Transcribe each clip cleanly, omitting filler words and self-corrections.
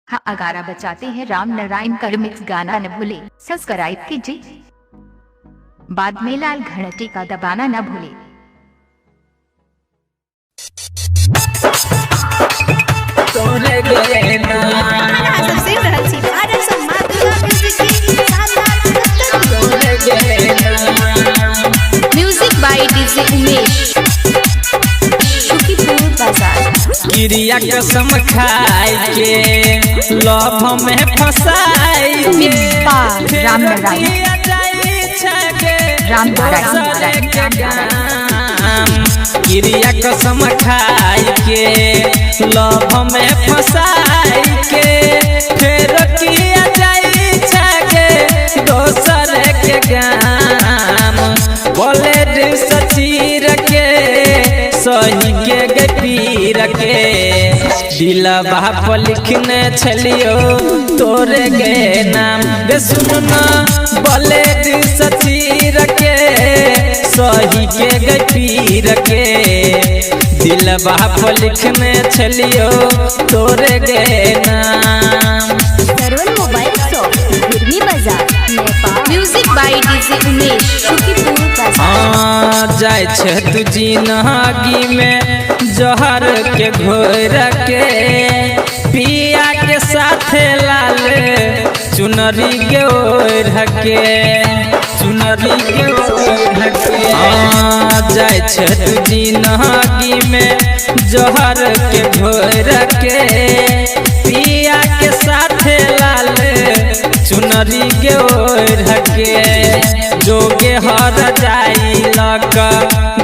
हाँ अगारा बचाते हैं राम नारायण का रिमिक्स गाना न भूले, सब्सक्राइब कीजिए, बाद में लाल घंटी का दबाना न भूले। Music by DJ Umesh, Shukipur बाजार। क्रिया कसम खाए के लव में फंसाए के राम नारायण क्रिया कसम खाए के लव में फंसाए के फिर किया जाए छके दोसर के गाम बोले सचीर के सही के पीर के दिलवा पर लिखने छलियो तोरे के नाम बे सुनना बोले सचीर के सही के पीर के दिलवा पर लिखने छलियो तोरे के नाम। सरवन मोबाइल शॉप, गुरमी बाजार, Nepal. Music by DJ Umesh, Shukipur बाजार। जाय छ तू जिंदगी में जहर के घोर के पिया के साथ लाल चुनरी के ओढ़ के चुनरी के ओढ़ के जाय छ तू जिंदगी में जहर के घोर के पिया के साथ लाल चुनरी के ओढ़ के जोगे हर जाई लक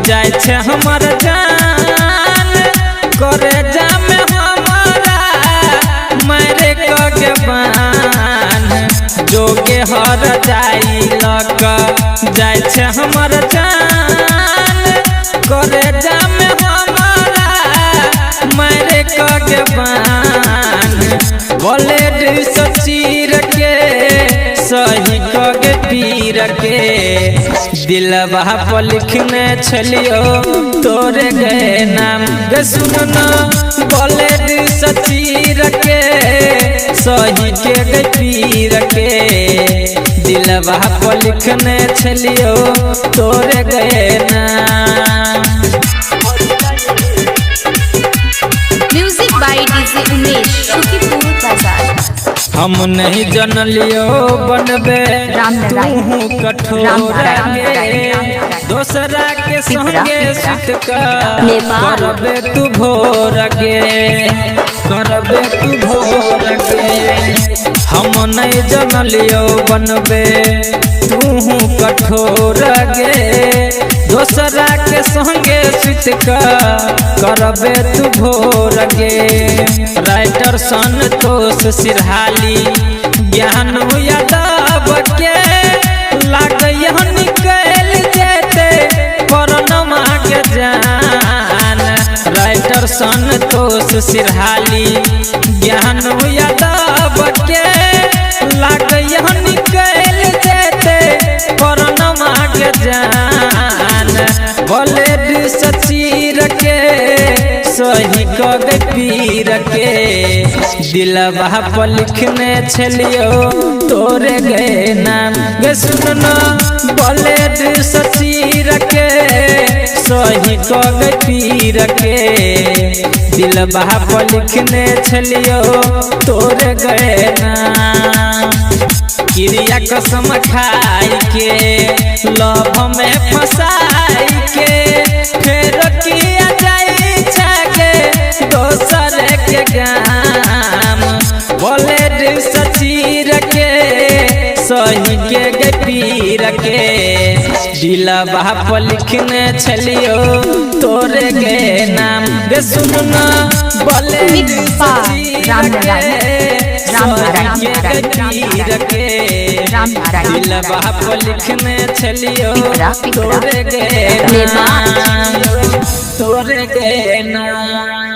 जाय छे हमर जान करे जाम हमारा मारे के बान जोगे हर जाई लक जाय छे हमर जान करे जाम हमारा मारे के बान बोले सचीर के सही के पीर के दिलवा पर लिखने छलियो तोरे गए नाम गे सुनना बोले सचीर के सही के पीर के दिलवा पर लिखने छलियो तोरे गए नाम। Music by DJ Umesh, Shukipur बाजार। हम नहीं जनलियो बनबे तू कठोर गे दोसरा के संगे सुत करबे तू भोर गे करबे तू भोर गे हम नहीं जनलियो बनबे तू कठोर गे दोसरा के संगे सुत करबे तू भोर गे। राइटर संतोष सिरहाली ज्ञान यादव के लाग निकल जेते परनमा के जान राइटर संतोष सिरहाली ज्ञान यादव के लाग निकल जेते परनमा के जान बोले सचीर के सही के पीर के दिलवा पर लिखने छलियो तोरे गए नाम गे सुनना बोले सचीर के सही के पीर के दिलवा पर लिखने छलियो तोरे गए नाम। क्रिया कसम खाई के लव में फंसाई के फिर किया जाए छके दोसर के गाम बोले सचीर के सही के पीर के दिलवा पर लिखने छलियो तोरे के नाम गे सुनना बोले दिलवा पर लिखने छलियो तोरे के नाम तोरे के नाम।